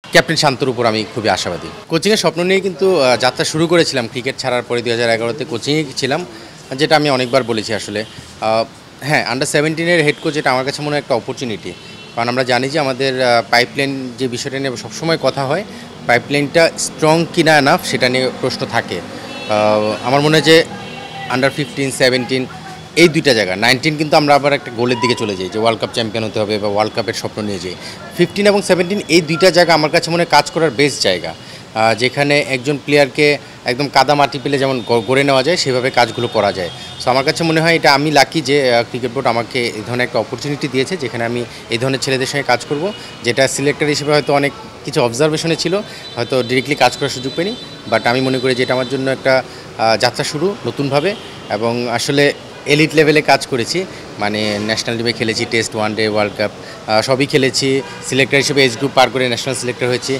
Captain শান্তর উপর আমি খুবই আশাবাদী। কোচিংয়ের স্বপ্ন নিয়ে কিন্তু যাত্রা শুরু করেছিলাম ক্রিকেট ছাড়ার পরে 2011-তে কোচিংয়ে ছিলাম, যেটা আমি অনেকবার বলেছি আসলে। হ্যাঁ, আন্ডার-17-এর হেড কোচ এটা আমার কাছে মনে হয় একটা অপরচুনিটি। কারণ আমরা জানি যে আমাদের পাইপলাইন যে বিষয়টা নিয়ে সবসময় কথা হয়, পাইপলাইনটা স্ট্রং কিনা এনাফ সেটা নিয়ে প্রশ্ন থাকে। আমার মনে হয় যে আন্ডার-15, 17 এই দুইটা জায়গা 19 কিন্তু আমরা আবার একটা গোলের দিকে চলে যাই যে ওয়ার্ল্ড কাপ চ্যাম্পিয়ন হতে হবে বা ওয়ার্ল্ড কাপের স্বপ্ন নিয়ে যাই। 15 এবং 17 এই দুইটা জায়গা আমার কাছে মনে হয় কাজ করার বেস্ট জায়গা, যেখানে একজন প্লেয়ারকে একদম কাদা মাটি পেলে যেমন গড়ে নেওয়া যায় সেভাবে কাজগুলো করা যায়। সো আমার কাছে মনে হয় এটা আমি লাকি যে ক্রিকেট বোর্ড আমাকে এই ধরনের একটা অপরচুনিটি দিয়েছে, যেখানে আমি এই ধরনের ছেলেদের সঙ্গে কাজ করব, যেটা সিলেক্টর হিসেবে হয়তো অনেক কিছু অবজারভেশনে ছিল, হয়তো ডিরেক্টলি কাজ করার সুযোগ পাইনি। বাট আমি মনে করি যে এটা আমার জন্য একটা যাত্রা শুরু নতুনভাবে, এবং আসলে এলিট লেভেলে কাজ করেছি, মানে ন্যাশনাল টিমে খেলেছি, টেস্ট, ওয়ানডে, ওয়ার্ল্ড কাপ সবই খেলেছি। সিলেক্টর হিসেবে এজ গ্রুপ পার করে ন্যাশনাল সিলেক্টর হয়েছি।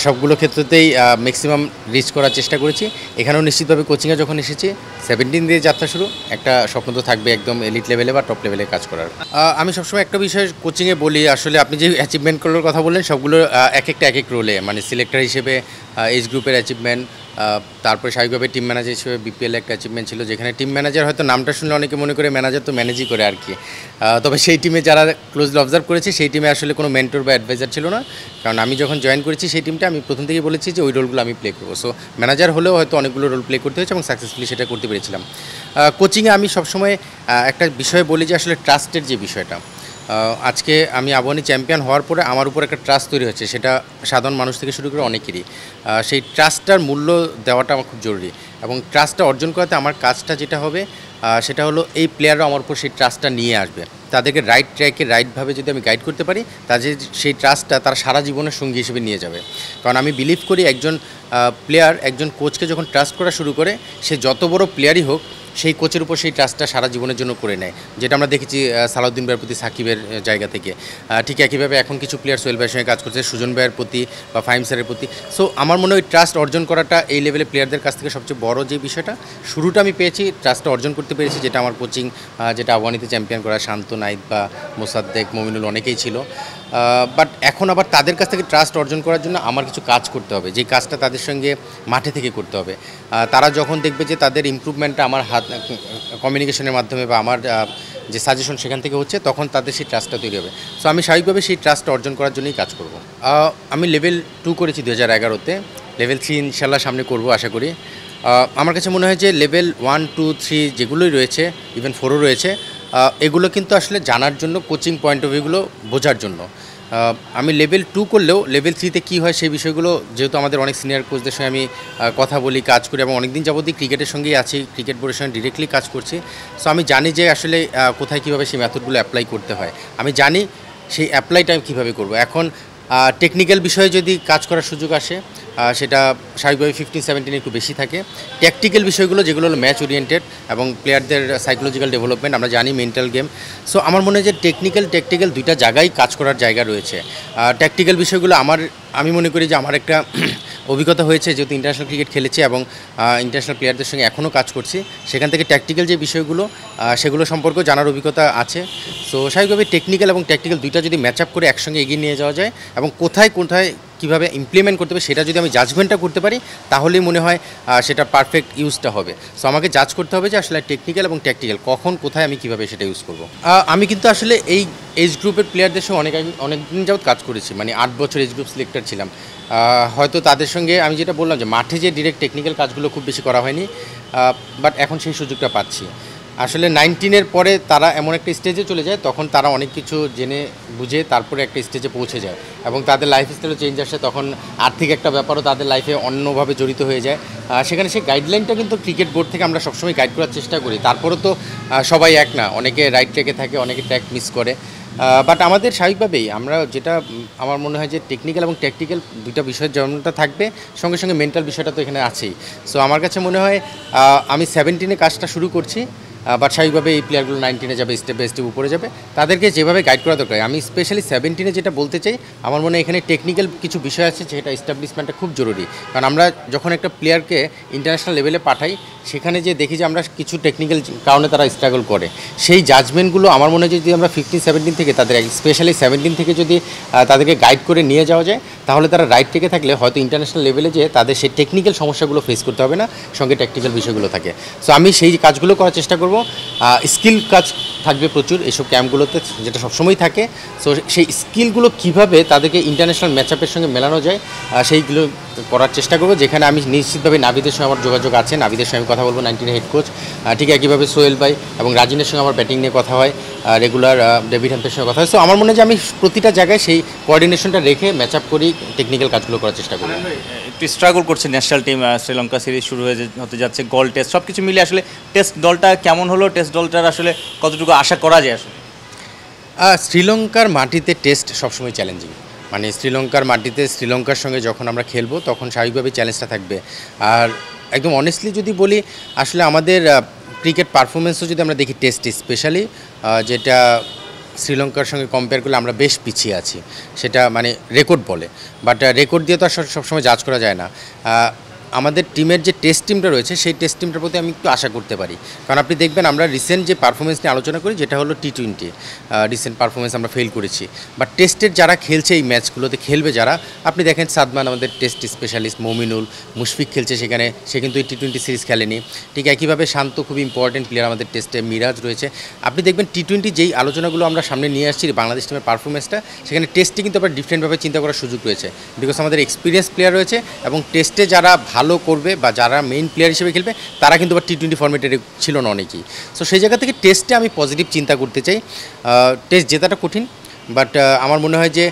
সবগুলো ক্ষেত্রতেই ম্যাক্সিমাম রিচ করার চেষ্টা করেছি। এখানেও নিশ্চিতভাবে কোচিংয়ে যখন এসেছি 17 দিয়ে যাত্রা শুরু, একটা স্বপ্ন তো থাকবে একদম এলিট লেভেলে বা টপ লেভেলে কাজ করার। আমি সবসময় একটা বিষয় কোচিংয়ে বলি, আসলে আপনি যে অ্যাচিভমেন্টগুলোর কথা বললেন সবগুলো এক একটা এক এক রোলে, মানে সিলেক্টর হিসেবে এজ গ্রুপের অ্যাচিভমেন্ট, তারপরে স্বাভাবিকভাবে টিম ম্যানেজার হিসেবে বিপিএল একটা অ্যাচিভমেন্ট ছিল, যেখানে টিম ম্যানেজার হয়তো নামটা শুনলে অনেকে মনে করে ম্যানেজার তো ম্যানেজই করে আর কি। তবে সেই টিমে যারা ক্লোজলি অবজার্ভ করেছে সেই টিমে আসলে কোনো মেন্টর বা অ্যাডভাইজার ছিল না, কারণ আমি যখন জয়েন করেছি সেই টিমটা আমি প্রথম থেকেই বলেছি যে ওই রোলগুলো আমি প্লে করবো। সো ম্যানেজার হলেও হয়তো অনেকগুলো রোল প্লে করতে হয়েছে এবং সাকসেসফুলি সেটা করতে পেরেছিলাম। কোচিংয়ে আমি সবসময় একটা বিষয় বলি যে আসলে ট্রাস্টের যে বিষয়টা, আজকে আমি আবাহনী চ্যাম্পিয়ন হওয়ার পরে আমার উপর একটা ট্রাস্ট তৈরি হচ্ছে, সেটা সাধারণ মানুষ থেকে শুরু করে অনেকেরই। সেই ট্রাস্টটার মূল্য দেওয়াটা আমার খুব জরুরি, এবং ট্রাস্টটা অর্জন করাতে আমার কাজটা যেটা হবে সেটা হলো এই প্লেয়াররা আমার উপর সেই ট্রাস্টটা নিয়ে আসবে। তাদেরকে রাইট ট্র্যাকে রাইটভাবে যদি আমি গাইড করতে পারি, তাদের সেই ট্রাস্টটা তারা সারা জীবনের সঙ্গী হিসেবে নিয়ে যাবে। কারণ আমি বিলিভ করি একজন প্লেয়ার একজন কোচকে যখন ট্রাস্ট করা শুরু করে, সে যত বড় প্লেয়ারই হোক সেই কোচের উপর সেই ট্রাস্টটা সারা জীবনের জন্য করে নেয়, যেটা আমরা দেখেছি সালাউদ্দিন ভাইয়ের প্রতি সাকিবের জায়গা থেকে। ঠিক একইভাবে এখন কিছু প্লেয়ার সোহেল ভাইয়ের সঙ্গে কাজ করছে, সুজন ভাইয়ের প্রতি বা ফাহিম স্যারের প্রতি। সো আমার মনে হয় ট্রাস্ট অর্জন করাটা এই লেভেলে প্লেয়ারদের কাছ থেকে সবচেয়ে বড় যে বিষয়টা, শুরুটা আমি পেয়েছি, ট্রাস্টটা অর্জন করতে পেরেছি, যেটা আমার কোচিং, যেটা আবাহনীতে চ্যাম্পিয়ন করা শান্ত, নাইদ বা মোসাদ্দেক, মমিনুল অনেকেই ছিল। বাট এখন আবার তাদের কাছ থেকে ট্রাস্ট অর্জন করার জন্য আমার কিছু কাজ করতে হবে, যেই কাজটা তাদের সঙ্গে মাঠে থেকে করতে হবে। তারা যখন দেখবে যে তাদের ইমপ্রুভমেন্টটা আমার হাত কমিউনিকেশনের মাধ্যমে বা আমার যে সাজেশন সেখান থেকে হচ্ছে, তখন তাদের সেই ট্রাস্টটা তৈরি হবে। সো আমি স্বাভাবিকভাবে সেই ট্রাস্টটা অর্জন করার জন্যই কাজ করব। আমি লেভেল 2 করেছি 2011-তে, লেভেল 3 ইনশাল্লাহ সামনে করব আশা করি। আমার কাছে মনে হয় যে লেভেল 1, 2, 3 যেগুলোই রয়েছে, ইভেন 4ও রয়েছে, এগুলো কিন্তু আসলে জানার জন্য, কোচিং পয়েন্ট অফ ভিউগুলো বোঝার জন্য। আমি লেভেল 2 করলেও লেভেল 3-তে কী হয় সেই বিষয়গুলো, যেহেতু আমাদের অনেক সিনিয়র কোচদের সঙ্গে আমি কথা বলি, কাজ করি, এবং অনেক দিন যাবতই ক্রিকেটের সঙ্গেই আছি, ক্রিকেট বোর্ডের সঙ্গে ডিরেক্টলি কাজ করছি। সো আমি জানি যে আসলে কোথায় কীভাবে সেই মেথডগুলো অ্যাপ্লাই করতে হয়, আমি জানি সেই অ্যাপ্লাইটা আমি কীভাবে করব। এখন টেকনিক্যাল বিষয়ে যদি কাজ করার সুযোগ আসে, সেটা স্বাভাবিকভাবে 15-17 একটু বেশি থাকে। ট্যাকটিক্যাল বিষয়গুলো যেগুলো হলো ম্যাচ ওরিয়েন্টেড এবং প্লেয়ারদের সাইকোলজিক্যাল ডেভেলপমেন্ট, আমরা জানি মেন্টাল গেম। সো আমার মনে হয় যে টেকনিক্যাল দুইটা জায়গায় কাজ করার জায়গা রয়েছে। ট্যাকটিক্যাল বিষয়গুলো আমি মনে করি যে আমার একটা অভিজ্ঞতা হয়েছে, যেহেতু ইন্টারন্যাশনাল ক্রিকেট খেলেছি এবং ইন্টারন্যাশনাল প্লেয়ারদের সঙ্গে এখনও কাজ করছি, সেখান থেকে ট্যাকটিক্যাল যে বিষয়গুলো সেগুলো সম্পর্কেও জানার অভিজ্ঞতা আছে। সো স্বাভাবিকভাবে টেকনিক্যাল এবং ট্যাকটিক্যাল দুইটা যদি ম্যাচ আপ করে একসঙ্গে এগিয়ে নিয়ে যাওয়া যায় এবং কোথায় কীভাবে ইমপ্লিমেন্ট করতে হবে সেটা যদি আমি জাজমেন্টটা করতে পারি, তাহলেই মনে হয় সেটা পারফেক্ট ইউজটা হবে। সো আমাকে জাজ করতে হবে যে আসলে টেকনিক্যাল এবং ট্যাকটিক্যাল কখন কোথায় আমি কীভাবে সেটা ইউজ করব। আমি কিন্তু আসলে এই এজ গ্রুপের প্লেয়ারদের সঙ্গে অনেক দিন যাবত কাজ করেছি, মানে 8 বছর এজ গ্রুপ সিলেক্টর ছিলাম। হয়তো তাদের সঙ্গে আমি যেটা বললাম যে মাঠে যে ডিরেক্ট টেকনিক্যাল কাজগুলো খুব বেশি করা হয়নি, বাট এখন সেই সুযোগটা পাচ্ছি। আসলে 19-এর পরে তারা এমন একটা স্টেজে চলে যায়, তখন তারা অনেক কিছু জেনে বুঝে তারপরে একটা স্টেজে পৌঁছে যায় এবং তাদের লাইফস্টাইলও চেঞ্জ আসে, তখন আর্থিক একটা ব্যাপারও তাদের লাইফে অন্যভাবে জড়িত হয়ে যায়। সেখানে সেই গাইডলাইনটা কিন্তু ক্রিকেট বোর্ড থেকে আমরা সবসময় গাইড করার চেষ্টা করি। তারপরেও তো সবাই এক না, অনেকে রাইট ট্র্যাকে থাকে, অনেকে ট্র্যাক মিস করে। বাট আমাদের স্বাভাবিকভাবেই আমরা যেটা আমার মনে হয় যে টেকনিক্যাল এবং ট্যাকটিক্যাল দুইটা বিষয়ের যেমনটা থাকবে, সঙ্গে সঙ্গে মেন্টাল বিষয়টা তো এখানে আছেই। সো আমার কাছে মনে হয় আমি 17-এ কাজটা শুরু করছি, বাট স্বাভাবিকভাবে এই প্লেয়ারগুলো 19-এ যাবে, স্টেপ বাই স্টেপ উপরে যাবে, তাদেরকে যেভাবে গাইড করা দরকার। আমি স্পেশালি 17-এ যেটা বলতে চাই, আমার মনে হয় এখানে টেকনিক্যাল কিছু বিষয় আছে যেটা এস্টাবলিশমেন্টটা খুব জরুরি। কারণ আমরা যখন একটা প্লেয়ারকে ইন্টারন্যাশনাল লেভেলে পাঠাই, সেখানে যে দেখি যে আমরা কিছু টেকনিক্যাল কারণে তারা স্ট্রাগল করে, সেই জাজমেন্টগুলো আমার মনে হয় যদি আমরা 15-17 থেকে তাদের স্পেশালি 17 থেকে যদি তাদেরকে গাইড করে নিয়ে যাওয়া যায়, তাহলে তারা রাইট থেকে থাকলে হয়তো ইন্টারন্যাশনাল লেভেলে যে তাদের সেই টেকনিক্যাল সমস্যাগুলো ফেস করতে হবে না, সঙ্গে টেকনিক্যাল বিষয়গুলো থাকে। সো আমি সেই কাজগুলো করার চেষ্টা করব। স্কিল কাজ থাকবে প্রচুর এইসব ক্যাম্পগুলোতে, যেটা সবসময় থাকে। সো সেই স্কিলগুলো কীভাবে তাদেরকে ইন্টারন্যাশনাল ম্যাচআপের সঙ্গে মেলানো যায়, সেইগুলো করার চেষ্টা করব। যেখানে আমি নিশ্চিতভাবে নাবিদের সঙ্গে আমার যোগাযোগ আছে, নাবিদের সঙ্গে আমি কথা বলবো, 19-এর হেড কোচ। ঠিক একইভাবে সোহেল ভাই এবং রাজিনের সঙ্গে আমার ব্যাটিং নিয়ে কথা হয়, রেগুলার ডেভিড হ্যাম্পের সঙ্গে কথা হয়। সো আমার মনে হয় যে আমি প্রতিটা জায়গায় সেই কোঅর্ডিনেশনটা রেখে ম্যাচ আপ করি, টেকনিক্যাল কাজগুলো করার চেষ্টা করি। একটু স্ট্রাগল করছে ন্যাশনাল টিম, শ্রীলঙ্কা সিরিজ শুরু হতে যাচ্ছে, গোল টেস্ট সব কিছু মিলে আসলে টেস্ট দলটা কেমন হলো, টেস্ট দলটার আসলে কতটুকু আশা করা যায় আসলে? শ্রীলঙ্কার মাটিতে টেস্ট সবসময় চ্যালেঞ্জিং। মানে শ্রীলঙ্কার মাটিতে শ্রীলঙ্কার সঙ্গে যখন আমরা খেলবো, তখন স্বাভাবিকভাবে চ্যালেঞ্জটা থাকবে। আর একদম অনেস্টলি যদি বলি, আসলে আমাদের ক্রিকেট পারফরমেন্সও যদি আমরা দেখি টেস্টে স্পেশালি, যেটা শ্রীলঙ্কার সঙ্গে কম্পেয়ার করলে আমরা বেশ পিছিয়ে আছি, সেটা মানে রেকর্ড বলে। বাট রেকর্ড দিয়ে তো আর সবসময় জাজ করা যায় না। আমাদের টিমের যে টেস্ট টিমটা রয়েছে, সেই টেস্ট টিমটার প্রতি আমি একটু আশা করতে পারি। কারণ আপনি দেখবেন আমরা রিসেন্ট যে পারফরমেন্স নিয়ে আলোচনা করি, যেটা হলো T20 রিসেন্ট পারফরমেন্স আমরা ফেল করেছি। বাট টেস্টের যারা খেলছে এই ম্যাচগুলোতে খেলবে যারা, আপনি দেখেন সাদমান আমাদের টেস্ট স্পেশালিস্ট, মমিনুল, মুশফিক খেলছে সেখানে, সে কিন্তু এই T20 সিরিজ খেলেনি। ঠিক একইভাবে শান্ত খুবই ইম্পর্টেন্ট প্লেয়ার আমাদের টেস্টে, মিরাজ রয়েছে। আপনি দেখবেন T20 যেই আলোচনাগুলো আমরা সামনে নিয়ে আসছি বাংলাদেশ টিমের পারফরমেন্সটা, সেখানে টেস্টে কিন্তু আবার ডিফারেন্টভাবে চিন্তা করার সুযোগ রয়েছে, বিকজ আমাদের এক্সপিরিয়েন্স প্লেয়ার রয়েছে এবং টেস্টে যারা ভালো করবে বা যারা মেইন প্লেয়ার হিসেবে খেলবে, তারা কিন্তু আবার T20 ফর্মেটের ছিল না অনেকেই। সো সেই জায়গা থেকে টেস্টে আমি পজিটিভ চিন্তা করতে চাই। টেস্ট জেতাটা কঠিন, বাট আমার মনে হয় যে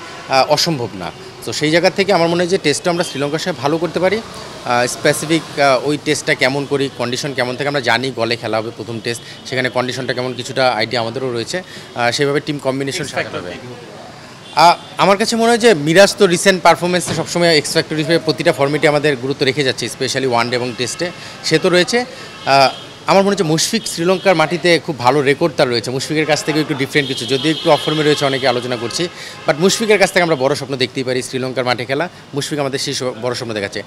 অসম্ভব না। তো সেই জায়গা থেকে আমার মনে হয় যে টেস্টটা আমরা শ্রীলঙ্কার সাথে ভালো করতে পারি। স্পেসিফিক ওই টেস্টটা কেমন করি, কন্ডিশন কেমন থেকে আমরা জানি, গলে খেলা হবে প্রথম টেস্ট, সেখানে কন্ডিশনটা কেমন কিছুটা আইডিয়া আমাদেরও রয়েছে, সেভাবে টিম কম্বিনেশন সাজাতে হবে। আমার কাছে মনে হয় যে মিরাজ তো রিসেন্ট পারফরমেন্সে সবসময় এক্স ফ্যাক্টর হিসেবে প্রতিটা ফর্মেটে আমাদের গুরুত্ব রেখে যাচ্ছে, স্পেশালি ওয়ানডে এবং টেস্টে সে তো রয়েছে। আমার মনে হচ্ছে মুশফিক শ্রীলঙ্কার মাটিতে খুব ভালো রেকর্ড তার রয়েছে, মুশফিকের কাছ থেকে একটু ডিফারেন্ট কিছু, যদিও একটু অফ ফর্মে রয়েছে অনেকে আলোচনা করছি, বাট মুশফিকের কাছ থেকে আমরা বড় স্বপ্ন দেখতেই পারি শ্রীলঙ্কার মাঠে খেলা। মুশফিক আমাদের সেই বড় স্বপ্ন দেখাচ্ছে।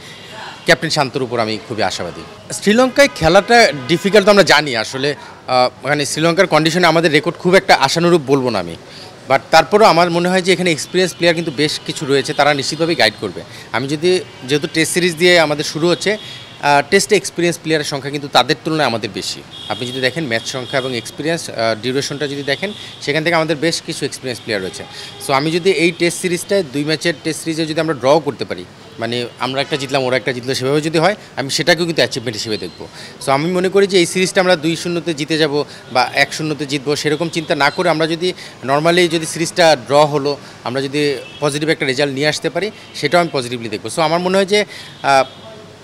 ক্যাপ্টেন শান্তর উপর আমি খুবই আশাবাদী। শ্রীলঙ্কায় খেলাটা ডিফিকাল্ট আমরা জানি, আসলে মানে শ্রীলঙ্কার কন্ডিশনে আমাদের রেকর্ড খুব একটা আশানুরূপ বলবো না আমি, বাট তারপরেও আমার মনে হয় যে এখানে এক্সপিরিয়েন্স প্লেয়ার কিন্তু বেশ কিছু রয়েছে, তারা নিশ্চিতভাবেই গাইড করবে। আমি যেহেতু টেস্ট সিরিজ দিয়ে আমাদের শুরু হচ্ছে, টেস্টে এক্সপিরিয়েন্স প্লেয়ারের সংখ্যা কিন্তু তাদের তুলনায় আমাদের বেশি। আপনি যদি দেখেন ম্যাচ সংখ্যা এবং এক্সপিরিয়েন্স ডিউরেশনটা যদি দেখেন, সেখান থেকে আমাদের বেশ কিছু এক্সপিরিয়েন্স প্লেয়ার রয়েছে। সো আমি যদি এই টেস্ট সিরিজটায় 2 ম্যাচের টেস্ট সিরিজে যদি আমরা ড্র করতে পারি, মানে আমরা একটা জিতলাম ওরা একটা জিতলো, সেভাবে যদি হয়, আমি সেটাকেও কিন্তু অ্যাচিভমেন্ট হিসেবে দেখব। সো আমি মনে করি যে এই সিরিজটা আমরা 2-0 জিতে যাব বা 1-0 জিতবো, সেরকম চিন্তা না করে আমরা যদি নর্মালি যদি সিরিজটা ড্র হলো, আমরা যদি পজিটিভ একটা রেজাল্ট নিয়ে আসতে পারি, সেটাও আমি পজিটিভলি দেখবো। সো আমার মনে হয় যে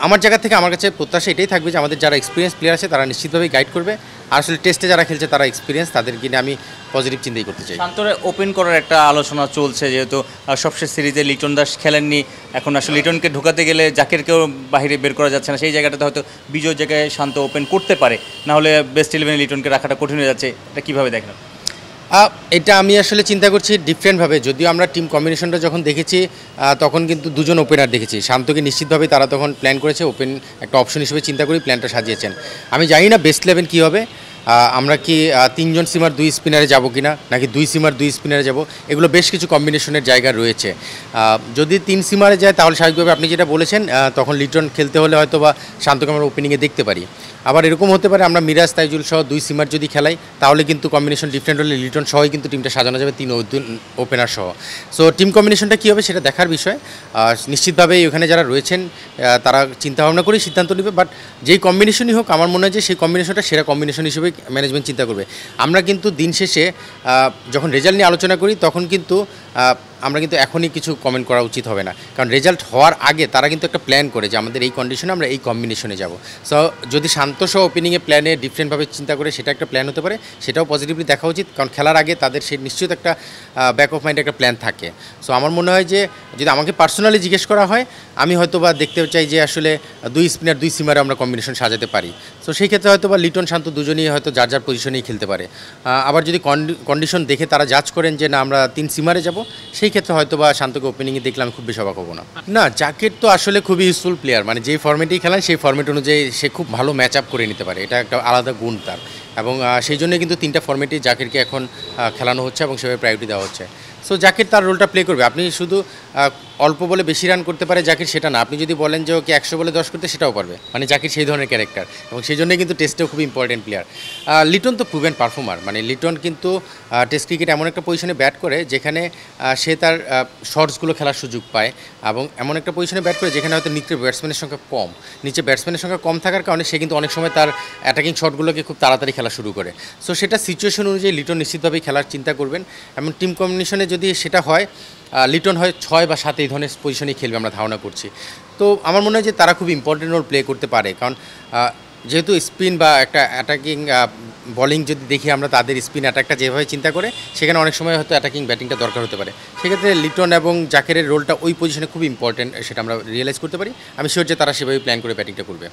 আমার জায়গা থেকে আমার কাছে প্রত্যাশা এটাই থাকবে যে আমাদের যারা এক্সপিরিয়েন্স প্লেয়ার আছে তারা নিশ্চিতভাবেই গাইড করবে, আর আসলে টেস্টে যারা খেলছে তারা এক্সপিরিয়েন্স, তাদেরকে নিয়ে আমি পজিটিভ চিন্তাই করতে চাই। শান্তরে ওপেন করার একটা আলোচনা চলছে, যেহেতু সবশেষ সিরিজে লিটন দাস খেলেননি, এখন আসলে লিটনকে ঢোকাতে গেলে জাকিরকেও বাইরে বের করা যাচ্ছে না, সেই জায়গাটাতে হয়তো বিজয় জায়গায় শান্ত ওপেন করতে পারে, নাহলে বেস্ট 11 লিটনকে রাখাটা কঠিন হয়ে যাচ্ছে। এটা কীভাবে দেখেন? এটা আমি আসলে চিন্তা করছি ডিফারেন্টভাবে। যদিও আমরা টিম কম্বিনেশনটা যখন দেখেছি, তখন কিন্তু দুজন ওপেনার দেখেছি, শান্তকে নিশ্চিতভাবে তারা তখন প্ল্যান করেছে ওপেন একটা অপশন হিসেবে চিন্তা করি প্ল্যানটা সাজিয়েছেন। আমি জানি না বেস্ট 11 কী হবে, আমরা কি 3 সিমার 2 স্পিনারে যাব কিনা, নাকি 2 সিমার 2 স্পিনারে যাব, এগুলো বেশ কিছু কম্বিনেশনের জায়গা রয়েছে। যদি 3 সিমারে যায়, তাহলে স্বাভাবিকভাবে আপনি যেটা বলেছেন, তখন লিটন খেলতে হলে হয়তো বা শান্তকে আমরা ওপেনিংয়ে দেখতে পারি। আবার এরকম হতে পারে আমরা মিরাজ তাইজুল সহ 2 সিমার যদি খেলাই, তাহলে কিন্তু কম্বিনেশন ডিফারেন্ট হলে লিটন সহই কিন্তু টিমটা সাজানো যাবে 3 ওপেনার সহ। সো টিম কম্বিনেশনটা কী হবে সেটা দেখার বিষয়। নিশ্চিতভাবেই ওখানে যারা রয়েছেন তারা চিন্তাভাবনা করে সিদ্ধান্ত নেবে, বাট যেই কম্বিনেশনই হোক আমার মনে হয় যে সেই কম্বিনেশনটা সেরা কম্বিনেশন হিসেবে ম্যানেজমেন্ট চিন্তা করবে। আমরা কিন্তু দিন শেষে যখন রেজাল্ট নিয়ে আলোচনা করি, তখন কিন্তু আমরা কিন্তু এখনই কিছু কমেন্ট করা উচিত হবে না, কারণ রেজাল্ট হওয়ার আগে তারা কিন্তু একটা প্ল্যান করে যে আমাদের এই কন্ডিশনে আমরা এই কম্বিনেশনে যাব। সো যদি শান্ত সহ ওপেনিংয়ে প্ল্যানে ডিফারেন্টভাবে চিন্তা করে সেটা একটা প্ল্যান হতে পারে, সেটাও পজিটিভলি দেখা উচিত, কারণ খেলার আগে তাদের সেই নিশ্চিত একটা ব্যাক অফ মাইন্ডে একটা প্ল্যান থাকে। সো আমার মনে হয় যে যদি আমাকে পার্সোনালি জিজ্ঞেস করা হয়, আমি হয়তো বা দেখতে চাই যে আসলে 2 স্পিনার 2 সিমারে আমরা কম্বিনেশন সাজাতে পারি। সো সেই ক্ষেত্রে হয়তো বা লিটন শান্ত দুজনেই হয়তো যার যার পজিশনেই খেলতে পারে। আবার যদি কন্ডিশন দেখে তারা জাজ করেন যে না আমরা 3 সিমারে যাব, সেই ক্ষেত্রে হয়তো বা শান্তকে ওপেনিংয়ে দেখলে আমি খুব বেশি অবাক হবো না। না, জাকির তো আসলে খুবই ইউজফুল প্লেয়ার, মানে যেই ফর্মেটেই খেলান সেই ফর্মেট অনুযায়ী সে খুব ভালো ম্যাচ আপ করে নিতে পারে, এটা একটা আলাদা গুণ তার। এবং সেই জন্যই কিন্তু 3টা ফর্মেটেই জাকিরকে এখন খেলানো হচ্ছে এবং সেভাবে প্রায়োরিটি দেওয়া হচ্ছে। সো জাকির তার রোলটা প্লে করবে। আপনি শুধু অল্প বলে বেশি রান করতে পারে জাকির সেটা না, আপনি যদি বলেন যে ওকে 100 বলে 10 করতে, সেটাও পারবে, মানে জাকির সেই ধরনের ক্যারেক্টার, এবং সেই জন্যই কিন্তু টেস্টেও খুব ইম্পর্টেন্ট প্লেয়ার। লিটন তো প্রুভেন পারফর্মার, মানে লিটন কিন্তু টেস্ট ক্রিকেট এমন একটা পজিশনে ব্যাট করে যেখানে সে তার শর্টসগুলো খেলার সুযোগ পায়, এবং এমন একটা পজিশনে ব্যাট করে যেখানে হয়তো নিচে ব্যাটসম্যানের সংখ্যা কম, নিচে ব্যাটসম্যানের সংখ্যা কম থাকার কারণে সে কিন্তু অনেক সময় তার অ্যাটাকিং শটগুলোকে খুব তাড়াতাড়ি খেলা শুরু করে। সো সেটা সিচুয়েশন অনুযায়ী লিটন নিশ্চিতভাবেই খেলার চিন্তা করবেন, এবং টিম কম্বিনেশনে যদি সেটা হয় লিটন হয় 6 বা 7 এই ধরনের পজিশনেই খেলবে আমরা ধারণা করছি। তো আমার মনে হয় যে তারা খুব ইম্পর্টেন্ট রোল প্লে করতে পারে, কারণ যেহেতু স্পিন বা একটা অ্যাটাকিং বলিং যদি দেখি আমরা, তাদের স্পিন অ্যাটাকটা যেভাবে চিন্তা করে সেখানে অনেক সময় হয়তো অ্যাটাকিং ব্যাটিংটা দরকার হতে পারে। সেক্ষেত্রে লিটন এবং জাকিরের রোলটা ওই পজিশনে খুব ইম্পর্টেন্ট, সেটা আমরা রিয়েলাইজ করতে পারি। আমি শিওর যে তারা সেভাবে প্ল্যান করে ব্যাটিংটা করবে।